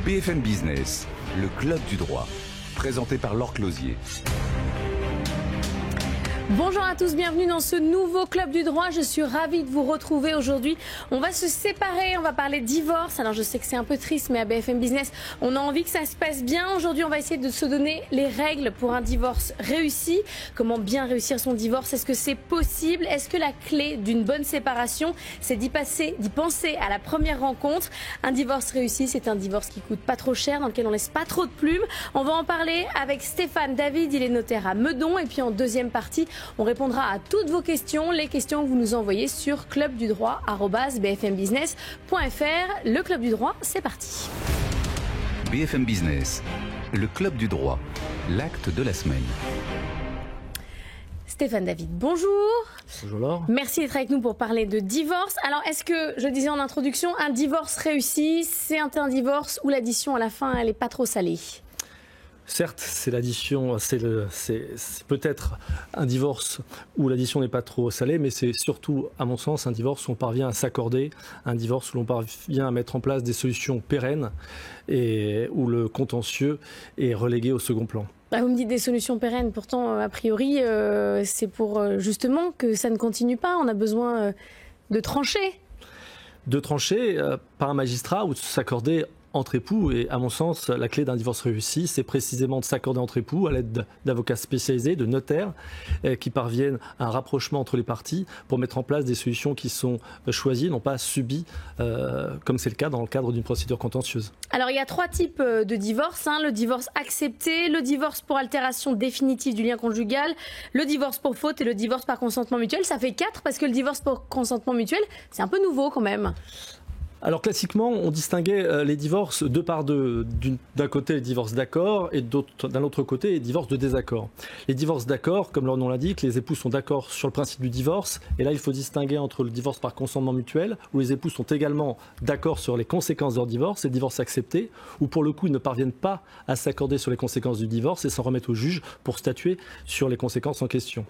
BFM Business, le club du droit, présenté par Laure Closier. Bonjour à tous, bienvenue dans ce nouveau Club du droit. Je suis ravie de vous retrouver aujourd'hui. On va se séparer, on va parler divorce. Alors je sais que c'est un peu triste, mais à BFM Business, on a envie que ça se passe bien. Aujourd'hui, on va essayer de se donner les règles pour un divorce réussi. Comment bien réussir son divorce? Est-ce que c'est possible? Est-ce que la clé d'une bonne séparation, c'est d'y penser à la première rencontre? Un divorce réussi, c'est un divorce qui coûte pas trop cher, dans lequel on laisse pas trop de plumes. On va en parler avec Stéphane David, il est notaire à Meudon. Et puis en deuxième partie, on répondra à toutes vos questions, les questions que vous nous envoyez sur clubdudroit@bfmbusiness.fr. Le Club du droit, c'est parti. BFM Business, le club du droit, l'acte de la semaine. Stéphane David, bonjour. Bonjour Laure. Merci d'être avec nous pour parler de divorce. Alors, est-ce que, je le disais en introduction, un divorce réussi, c'est un divorce où l'addition à la fin, elle n'est pas trop salée? Certes, c'est l'addition, c'est peut-être un divorce où l'addition n'est pas trop salée, mais c'est surtout, à mon sens, un divorce où on parvient à s'accorder, un divorce où l'on parvient à mettre en place des solutions pérennes et où le contentieux est relégué au second plan. Vous me dites des solutions pérennes, pourtant, a priori, c'est pour justement que ça ne continue pas. On a besoin de trancher. De trancher par un magistrat ou de s'accorder entre époux, et à mon sens, la clé d'un divorce réussi, c'est précisément de s'accorder entre époux à l'aide d'avocats spécialisés, de notaires, qui parviennent à un rapprochement entre les parties pour mettre en place des solutions qui sont choisies, non pas subies, comme c'est le cas dans le cadre d'une procédure contentieuse. Alors il y a 3 types de divorce, le divorce accepté, le divorce pour altération définitive du lien conjugal, le divorce pour faute et le divorce par consentement mutuel. Ça fait 4 parce que le divorce pour consentement mutuel, c'est un peu nouveau quand même. Alors classiquement, on distinguait les divorces deux par deux. D'un côté, les divorces d'accord et d'un autre côté, les divorces de désaccord. Les divorces d'accord, comme leur nom l'indique, les époux sont d'accord sur le principe du divorce. Et là, il faut distinguer entre le divorce par consentement mutuel, où les époux sont également d'accord sur les conséquences de leur divorce, et le divorce accepté, où pour le coup, ils ne parviennent pas à s'accorder sur les conséquences du divorce et s'en remettent au juge pour statuer sur les conséquences en question.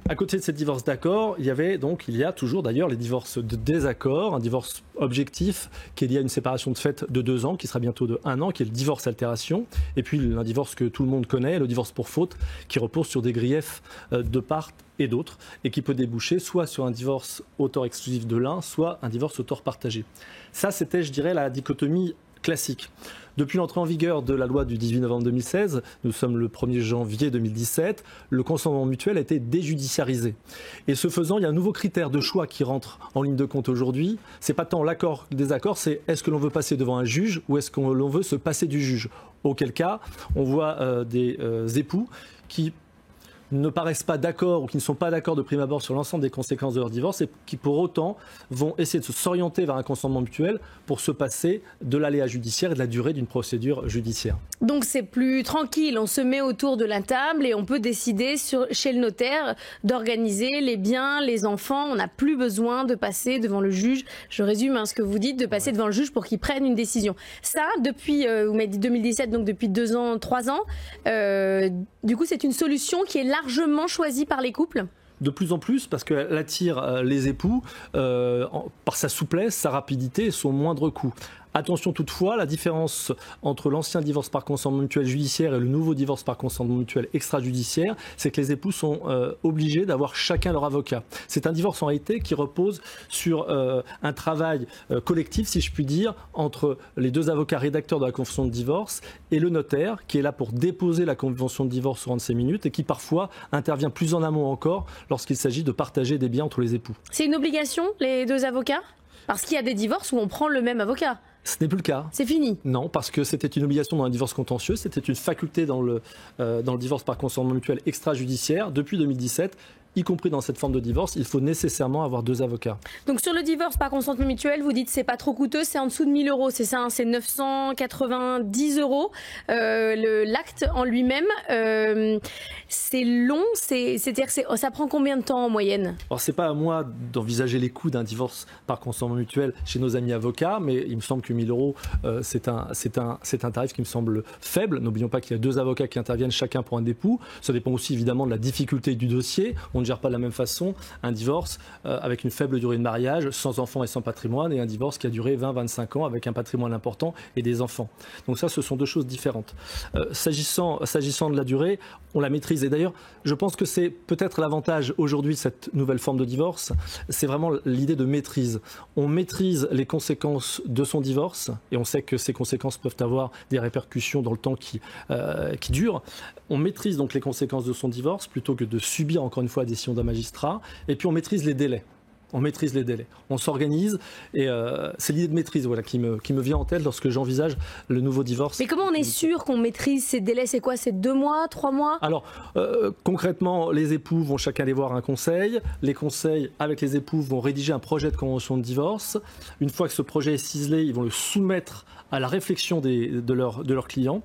À côté de ces divorces d'accord, il y a toujours d'ailleurs les divorces de désaccord, un divorce objectif qui est lié à une séparation de fait de 2 ans, qui sera bientôt de 1 an, qui est le divorce altération, et puis un divorce que tout le monde connaît, le divorce pour faute, qui repose sur des griefs de part et d'autre, et qui peut déboucher soit sur un divorce auteur exclusif de l'un, soit un divorce auteur partagé. Ça, c'était, je dirais, la dichotomie classique. Depuis l'entrée en vigueur de la loi du 18 novembre 2016, nous sommes le 1er janvier 2017, le consentement mutuel a été déjudiciarisé. Et ce faisant, il y a un nouveau critère de choix qui rentre en ligne de compte aujourd'hui. C'est pas tant l'accord, le désaccord, c'est est-ce que l'on veut passer devant un juge ou est-ce que l'on veut se passer du juge. Auquel cas, on voit des époux qui ne paraissent pas d'accord ou qui ne sont pas d'accord de prime abord sur l'ensemble des conséquences de leur divorce et qui pour autant vont essayer de s'orienter vers un consentement mutuel pour se passer de l'aléa judiciaire et de la durée d'une procédure judiciaire. Donc c'est plus tranquille, on se met autour de la table et on peut décider chez le notaire d'organiser les biens, les enfants. On n'a plus besoin de passer devant le juge. Je résume ce que vous dites, de passer devant le juge pour qu'il prenne une décision. Ça, depuis, vous m'avez dit 2017, donc depuis 2 ans, 3 ans, du coup c'est une solution qui est largement choisie par les couples? De plus en plus, parce qu'elle attire les époux par sa souplesse, sa rapidité et son moindre coût. Attention toutefois, la différence entre l'ancien divorce par consentement mutuel judiciaire et le nouveau divorce par consentement mutuel extrajudiciaire, c'est que les époux sont obligés d'avoir chacun leur avocat. C'est un divorce en réalité qui repose sur un travail collectif, si je puis dire, entre les 2 avocats rédacteurs de la convention de divorce et le notaire qui est là pour déposer la convention de divorce au rang de 5 minutes et qui parfois intervient plus en amont encore lorsqu'il s'agit de partager des biens entre les époux. C'est une obligation, les 2 avocats? Parce qu'il y a des divorces où on prend le même avocat. Ce n'est plus le cas. C'est fini. Non, parce que c'était une obligation dans un divorce contentieux, c'était une faculté dans le divorce par consentement mutuel extrajudiciaire. Depuis 2017, y compris dans cette forme de divorce, il faut nécessairement avoir 2 avocats. Donc sur le divorce par consentement mutuel, vous dites c'est pas trop coûteux, c'est en dessous de 1 000 €, c'est ça, c'est 990 €. L'acte en lui-même, c'est long, c'est-à-dire que ça prend combien de temps en moyenne? Alors c'est pas à moi d'envisager les coûts d'un divorce par consentement mutuel chez nos amis avocats, mais il me semble que 1 000 €, c'est un tarif qui me semble faible. N'oublions pas qu'il y a 2 avocats qui interviennent chacun pour un époux. Ça dépend aussi évidemment de la difficulté du dossier. On On ne gère pas de la même façon un divorce avec une faible durée de mariage, sans enfants et sans patrimoine, et un divorce qui a duré 20-25 ans avec un patrimoine important et des enfants. Donc ça, ce sont deux choses différentes. S'agissant de la durée, on la maîtrise. Et d'ailleurs, je pense que c'est peut-être l'avantage aujourd'hui de cette nouvelle forme de divorce, c'est vraiment l'idée de maîtrise. On maîtrise les conséquences de son divorce, et on sait que ces conséquences peuvent avoir des répercussions dans le temps qui dure. On maîtrise donc les conséquences de son divorce plutôt que de subir encore une fois la décision d'un magistrat. Et puis on maîtrise les délais. On s'organise et c'est l'idée de maîtrise qui me vient en tête lorsque j'envisage le nouveau divorce. Mais comment on est sûr qu'on maîtrise ces délais? C'est quoi? C'est 2 mois, 3 mois? Alors, concrètement, les époux vont chacun aller voir un conseil. Les conseils, avec les époux, vont rédiger un projet de convention de divorce. Une fois que ce projet est ciselé, ils vont le soumettre à la réflexion de leurs clients.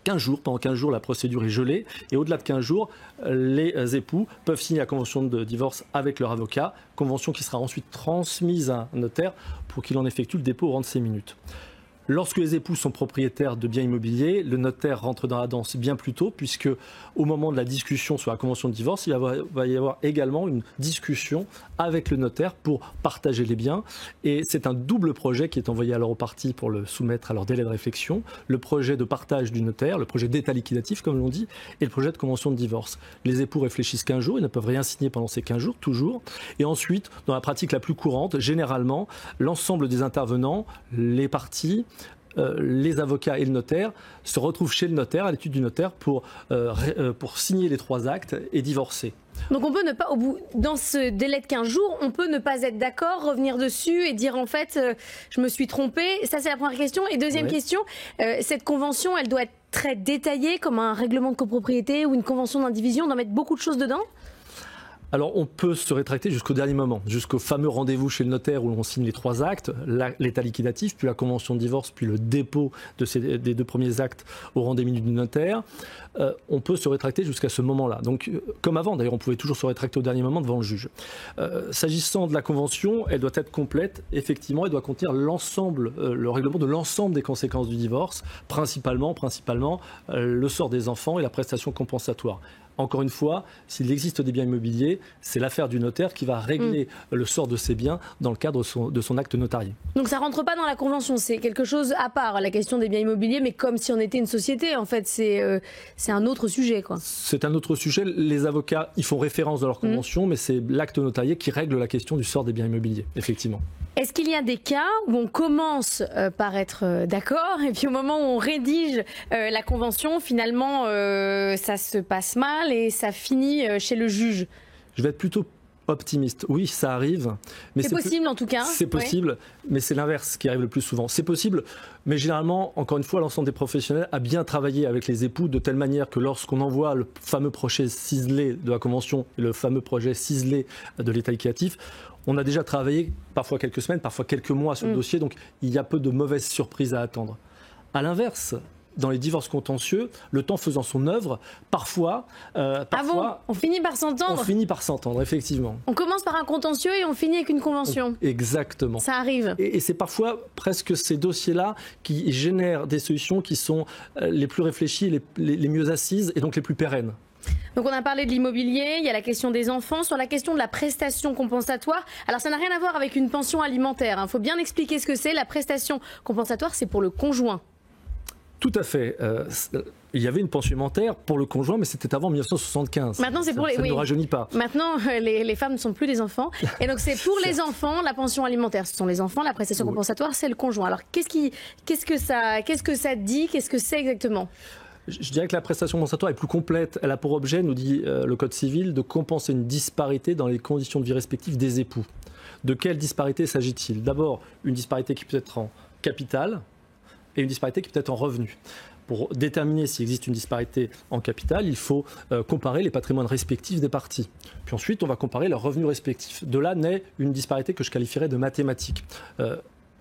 15 jours, pendant 15 jours, la procédure est gelée. Et au-delà de 15 jours, les époux peuvent signer la convention de divorce avec leur avocat. Convention qui sera ensuite transmise à un notaire pour qu'il en effectue le dépôt au rang de 5 minutes. Lorsque les époux sont propriétaires de biens immobiliers, le notaire rentre dans la danse bien plus tôt, puisque au moment de la discussion sur la convention de divorce, il va y avoir également une discussion avec le notaire pour partager les biens. Et c'est un double projet qui est envoyé alors aux parties pour le soumettre à leur délai de réflexion. Le projet de partage du notaire, le projet d'état liquidatif, comme l'on dit, et le projet de convention de divorce. Les époux réfléchissent 15 jours, ils ne peuvent rien signer pendant ces 15 jours, toujours. Et ensuite, dans la pratique la plus courante, généralement, l'ensemble des intervenants, les parties, les avocats et le notaire se retrouvent chez le notaire, à l'étude du notaire, pour signer les 3 actes et divorcer. Donc on peut ne pas, dans ce délai de 15 jours, on peut ne pas être d'accord, revenir dessus et dire en fait, je me suis trompé. Ça, c'est la première question. Et deuxième question, cette convention, elle doit être très détaillée, comme un règlement de copropriété ou une convention d'indivision, on doit mettre beaucoup de choses dedans? Alors, on peut se rétracter jusqu'au dernier moment, jusqu'au fameux rendez-vous chez le notaire où on signe les 3 actes, l'état liquidatif, puis la convention de divorce, puis le dépôt des 2 premiers actes au rang des minutes du notaire. On peut se rétracter jusqu'à ce moment-là. Donc, comme avant, d'ailleurs, on pouvait toujours se rétracter au dernier moment devant le juge. S'agissant de la convention, elle doit être complète. Effectivement, elle doit contenir le règlement de l'ensemble des conséquences du divorce, principalement le sort des enfants et la prestation compensatoire. Encore une fois, s'il existe des biens immobiliers, c'est l'affaire du notaire qui va régler le sort de ces biens dans le cadre de son acte notarié. Donc ça ne rentre pas dans la convention, c'est quelque chose à part, la question des biens immobiliers, mais comme si on était une société, en fait, c'est un autre sujet, quoi. C'est un autre sujet. Les avocats y font référence dans leur convention, mais c'est l'acte notarié qui règle la question du sort des biens immobiliers, effectivement. Est-ce qu'il y a des cas où on commence par être d'accord et puis au moment où on rédige la convention, finalement, ça se passe mal et ça finit chez le juge? Je vais être plutôt optimiste. Oui, ça arrive. C'est possible en tout cas. C'est possible, mais c'est l'inverse qui arrive le plus souvent. C'est possible, mais généralement, encore une fois, l'ensemble des professionnels a bien travaillé avec les époux de telle manière que lorsqu'on envoie le fameux projet ciselé de la convention et le fameux projet ciselé de l'état liquidatif, on a déjà travaillé parfois quelques semaines, parfois quelques mois sur le dossier, donc il y a peu de mauvaises surprises à attendre. À l'inverse, dans les divorces contentieux, le temps faisant son œuvre, parfois... on finit par s'entendre? On finit par s'entendre, effectivement. On commence par un contentieux et on finit avec une convention? Exactement. Ça arrive. Et c'est parfois presque ces dossiers-là qui génèrent des solutions qui sont les plus réfléchies, les mieux assises et donc les plus pérennes. Donc on a parlé de l'immobilier, il y a la question des enfants, sur la question de la prestation compensatoire. Alors ça n'a rien à voir avec une pension alimentaire, il faut bien expliquer ce que c'est. La prestation compensatoire, c'est pour le conjoint. Tout à fait. Il y avait une pension alimentaire pour le conjoint, mais c'était avant 1975. Maintenant, c'est pour les... Ça ne nous rajeunit pas. Maintenant, les femmes ne sont plus des enfants. Et donc, c'est pour les enfants, la pension alimentaire. Ce sont les enfants, la prestation compensatoire, c'est le conjoint. Alors, qu'est-ce que ça dit? Qu'est-ce que c'est exactement? Je dirais que la prestation compensatoire est plus complète. Elle a pour objet, nous dit le Code civil, de compenser une disparité dans les conditions de vie respectives des époux. De quelle disparité s'agit-il? D'abord, une disparité qui peut être en capital et une disparité qui peut être en revenu. Pour déterminer s'il existe une disparité en capital, il faut comparer les patrimoines respectifs des parties. Puis ensuite, on va comparer leurs revenus respectifs. De là naît une disparité que je qualifierais de mathématique.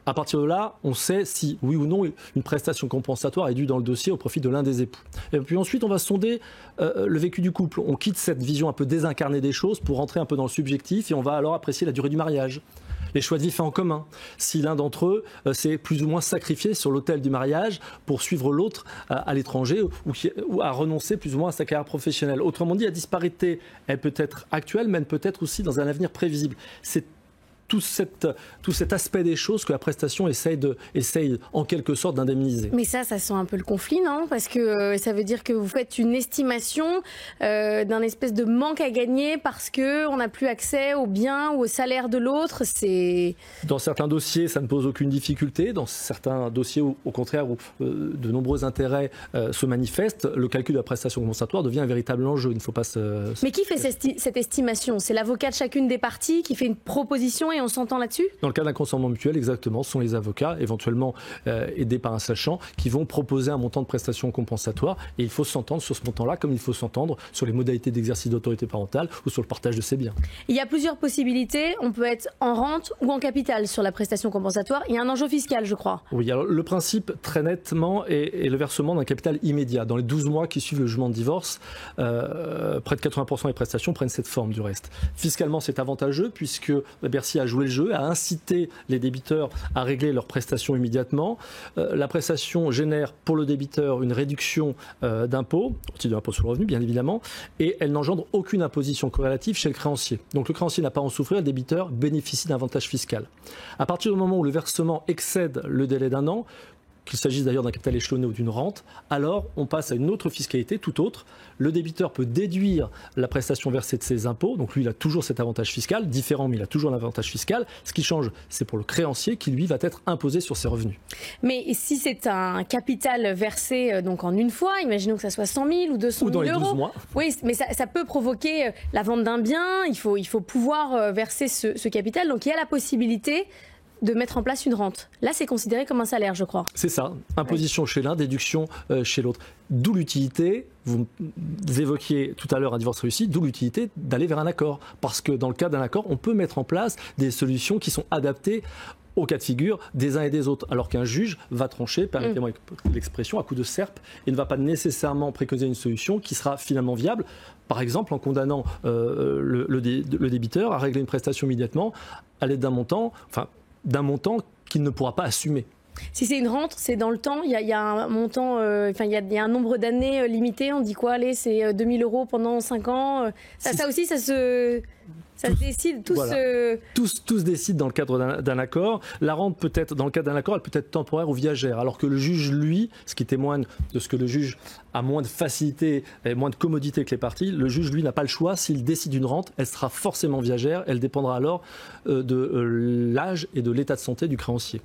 À partir de là, on sait si, oui ou non, une prestation compensatoire est due dans le dossier au profit de l'un des époux. Et puis ensuite, on va sonder le vécu du couple. On quitte cette vision un peu désincarnée des choses pour rentrer un peu dans le subjectif et on va alors apprécier la durée du mariage, Les choix de vie faits en commun. Si l'un d'entre eux s'est plus ou moins sacrifié sur l'autel du mariage pour suivre l'autre à l'étranger ou à renoncer plus ou moins à sa carrière professionnelle. Autrement dit, la disparité, elle peut être actuelle, mais elle peut être aussi dans un avenir prévisible. C'est tout cet aspect des choses que la prestation essaye en quelque sorte d'indemniser. Mais ça sent un peu le conflit, non? Parce que ça veut dire que vous faites une estimation d'un espèce de manque à gagner parce qu'on n'a plus accès aux biens ou au salaire de l'autre. Dans certains dossiers, ça ne pose aucune difficulté. Dans certains dossiers, au contraire, où de nombreux intérêts se manifestent, le calcul de la prestation compensatoire devient un véritable enjeu. Il ne faut pas Mais qui fait cette estimation? C'est l'avocat de chacune des parties qui fait une proposition et on s'entend là-dessus? Dans le cas d'un consentement mutuel, exactement, ce sont les avocats, éventuellement aidés par un sachant, qui vont proposer un montant de prestation compensatoire. Et il faut s'entendre sur ce montant-là, comme il faut s'entendre sur les modalités d'exercice d'autorité parentale ou sur le partage de ses biens. Il y a plusieurs possibilités. On peut être en rente ou en capital sur la prestation compensatoire. Il y a un enjeu fiscal, je crois. Oui, alors le principe, très nettement, est le versement d'un capital immédiat. Dans les 12 mois qui suivent le jugement de divorce, près de 80% des prestations prennent cette forme du reste. Fiscalement, c'est avantageux puisque Bercy a joué le jeu, a incité les débiteurs à régler leurs prestations immédiatement. La prestation génère pour le débiteur une réduction d'impôt, au titre de l'impôt sur le revenu bien évidemment, et elle n'engendre aucune imposition corrélative chez le créancier. Donc le créancier n'a pas à en souffrir, le débiteur bénéficie d'un avantage fiscal. À partir du moment où le versement excède le délai d'1 an, qu'il s'agisse d'ailleurs d'un capital échelonné ou d'une rente, alors on passe à une autre fiscalité, tout autre. Le débiteur peut déduire la prestation versée de ses impôts, donc lui il a toujours cet avantage fiscal, différent mais il a toujours l'avantage fiscal. Ce qui change, c'est pour le créancier qui lui va être imposé sur ses revenus. Mais si c'est un capital versé donc en une fois, imaginons que ça soit 100 000 ou 200 000 euros. Ou dans les 12 mois. Oui, mais ça peut provoquer la vente d'un bien, il faut pouvoir verser ce capital, donc il y a la possibilité de mettre en place une rente. Là, c'est considéré comme un salaire, je crois. C'est ça. Imposition chez l'un, déduction chez l'autre. D'où l'utilité, vous évoquiez tout à l'heure un divorce réussi, d'où l'utilité d'aller vers un accord. Parce que dans le cas d'un accord, on peut mettre en place des solutions qui sont adaptées au cas de figure des uns et des autres, alors qu'un juge va trancher, permettez-moi l'expression, à coup de serpe, et ne va pas nécessairement préconiser une solution qui sera finalement viable, par exemple en condamnant le débiteur à régler une prestation immédiatement à l'aide d'un montant qu'il ne pourra pas assumer. Si c'est une rente, c'est dans le temps, il y a un montant, il y a un nombre d'années limité, on dit quoi, allez, c'est 2 000 euros pendant 5 ans, ça aussi, ça se décide, tout se décide dans le cadre d'un accord. La rente peut être, dans le cadre d'un accord, elle peut être temporaire ou viagère, alors que le juge, lui, ce qui témoigne de ce que le juge a moins de facilité et moins de commodité que les parties, le juge, lui, n'a pas le choix. S'il décide une rente, elle sera forcément viagère, elle dépendra alors de l'âge et de l'état de santé du créancier.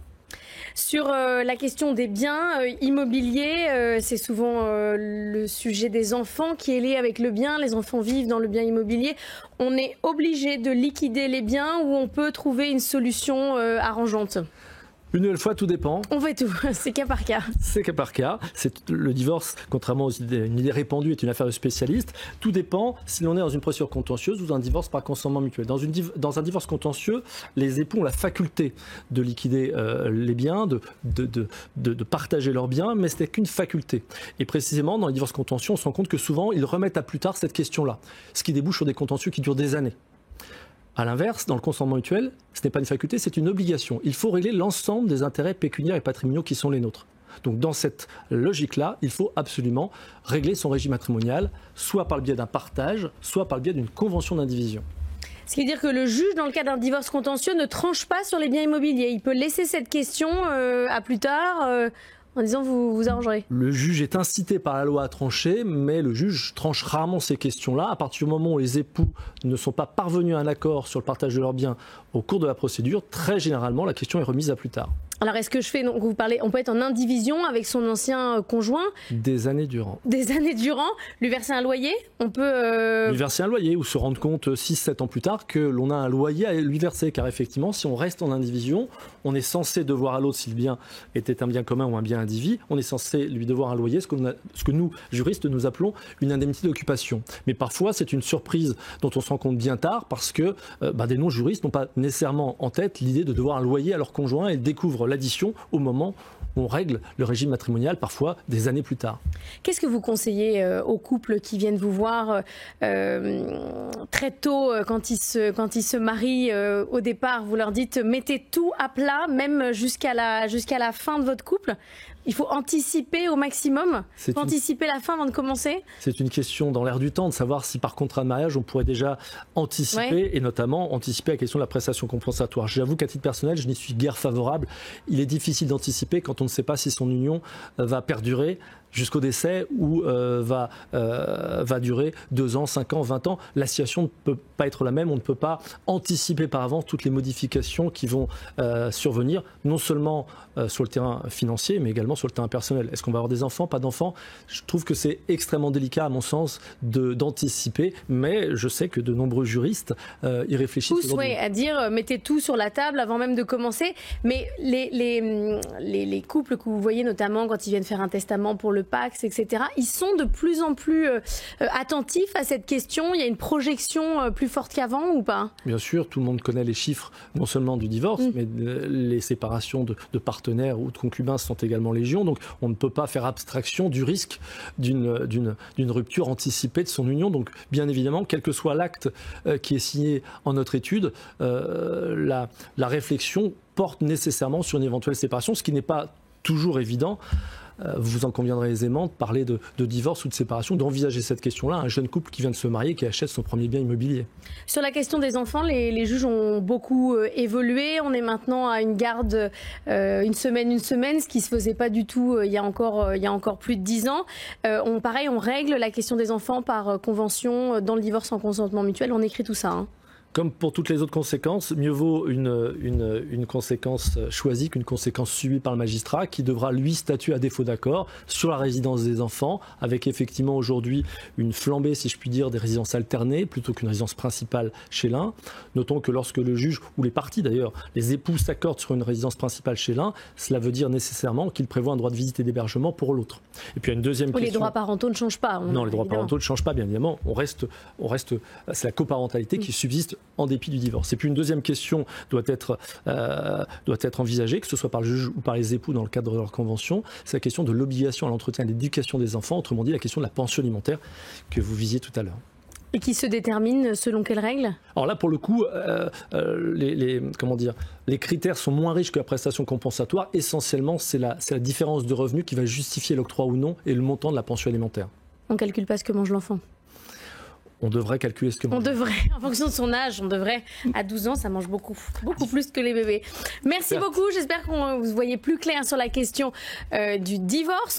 Sur la question des biens immobiliers, c'est souvent le sujet des enfants qui est lié avec le bien. Les enfants vivent dans le bien immobilier. On est obligé de liquider les biens ou on peut trouver une solution arrangeante? Une nouvelle fois, tout dépend. On fait tout, c'est cas par cas. C'est cas par cas. Le divorce, contrairement aux idées, une idée répandue, est une affaire de spécialistes. Tout dépend si l'on est dans une procédure contentieuse ou dans un divorce par consentement mutuel. Dans un divorce contentieux, les époux ont la faculté de liquider les biens, de partager leurs biens, mais ce n'est qu'une faculté. Et précisément, dans les divorces contentieux, on se rend compte que souvent, ils remettent à plus tard cette question-là, ce qui débouche sur des contentieux qui durent des années. A l'inverse, dans le consentement mutuel, ce n'est pas une faculté, c'est une obligation. Il faut régler l'ensemble des intérêts pécuniaires et patrimoniaux qui sont les nôtres. Donc dans cette logique-là, il faut absolument régler son régime matrimonial, soit par le biais d'un partage, soit par le biais d'une convention d'indivision. Ce qui veut dire que le juge, dans le cas d'un divorce contentieux, ne tranche pas sur les biens immobiliers. Il peut laisser cette question à plus tard en disant vous arrangerez. Le juge est incité par la loi à trancher, mais le juge tranche rarement ces questions-là. À partir du moment où les époux ne sont pas parvenus à un accord sur le partage de leurs biens au cours de la procédure, très généralement, la question est remise à plus tard. Alors, est-ce que je fais, donc vous parlez, on peut être en indivision avec son ancien conjoint? Des années durant. Des années durant, lui verser un loyer? On peut... Lui verser un loyer ou se rendre compte 6-7 ans plus tard que l'on a un loyer à lui verser. Car effectivement, si on reste en indivision, on est censé devoir à l'autre, si le bien était un bien commun ou un bien indivis, on est censé lui devoir un loyer, ce que nous, juristes, nous appelons une indemnité d'occupation. Mais parfois, c'est une surprise dont on se rend compte bien tard parce que des non-juristes n'ont pas nécessairement en tête l'idée de devoir un loyer à leur conjoint et découvrent l'addition au moment où on règle le régime matrimonial, parfois des années plus tard. Qu'est-ce que vous conseillez aux couples qui viennent vous voir très tôt quand ils se marient au départ? Vous leur dites mettez tout à plat, même jusqu'à la fin de votre couple. Il faut anticiper au maximum, anticiper la fin avant de commencer. C'est une question dans l'air du temps de savoir si par contrat de mariage on pourrait déjà anticiper et notamment anticiper la question de la prestation compensatoire. J'avoue qu'à titre personnel, je n'y suis guère favorable. Il est difficile d'anticiper quand on ne sait pas si son union va perdurer jusqu'au décès ou va durer 2 ans, 5 ans, 20 ans. La situation ne peut pas être la même. On ne peut pas anticiper par avance toutes les modifications qui vont survenir, non seulement sur le terrain financier, mais également sur le terrain personnel. Est-ce qu'on va avoir des enfants, pas d'enfants? Je trouve que c'est extrêmement délicat, à mon sens, d'anticiper, mais je sais que de nombreux juristes y réfléchissent aujourd'hui. À dire mettez tout sur la table avant même de commencer. Mais les couples que vous voyez, notamment quand ils viennent faire un testament pour le Pacs, etc., ils sont de plus en plus attentifs à cette question. Il y a une projection plus forte qu'avant ou pas? Bien sûr, tout le monde connaît les chiffres, non seulement du divorce, mais les séparations de partenaires ou de concubins sont également légion. Donc on ne peut pas faire abstraction du risque d'une rupture anticipée de son union. Donc bien évidemment, quel que soit l'acte qui est signé en notre étude, la réflexion porte nécessairement sur une éventuelle séparation, ce qui n'est pas toujours évident. Vous en conviendrez aisément de parler de divorce ou de séparation, d'envisager cette question-là. Un jeune couple qui vient de se marier, qui achète son premier bien immobilier. Sur la question des enfants, les juges ont beaucoup évolué. On est maintenant à une garde une semaine, ce qui ne se faisait pas du tout il y a encore plus de 10 ans. On règle la question des enfants par convention dans le divorce en consentement mutuel. On écrit tout ça. Hein. Comme pour toutes les autres conséquences, mieux vaut une conséquence choisie qu'une conséquence subie par le magistrat qui devra, lui, statuer à défaut d'accord sur la résidence des enfants, avec effectivement aujourd'hui une flambée, si je puis dire, des résidences alternées plutôt qu'une résidence principale chez l'un. Notons que lorsque le juge, ou les parties d'ailleurs, les époux s'accordent sur une résidence principale chez l'un, cela veut dire nécessairement qu'il prévoit un droit de visite et d'hébergement pour l'autre. Et puis il y a une deuxième question. Les droits parentaux ne changent pas. Non, les droits parentaux ne changent pas, bien évidemment. On reste, c'est la coparentalité qui subsiste en dépit du divorce. Et puis une deuxième question doit être envisagée, que ce soit par le juge ou par les époux dans le cadre de leur convention, c'est la question de l'obligation à l'entretien et à l'éducation des enfants, autrement dit la question de la pension alimentaire que vous visiez tout à l'heure. Et qui se détermine selon quelles règles? Alors là, pour le coup, les critères sont moins riches que la prestation compensatoire. Essentiellement, c'est la différence de revenus qui va justifier l'octroi ou non et le montant de la pension alimentaire. On ne calcule pas ce que mange l'enfant? On devrait calculer ce que mange. On devrait, en fonction de son âge, à 12 ans, ça mange beaucoup plus que les bébés. Merci beaucoup, j'espère que vous voyez plus clair sur la question du divorce.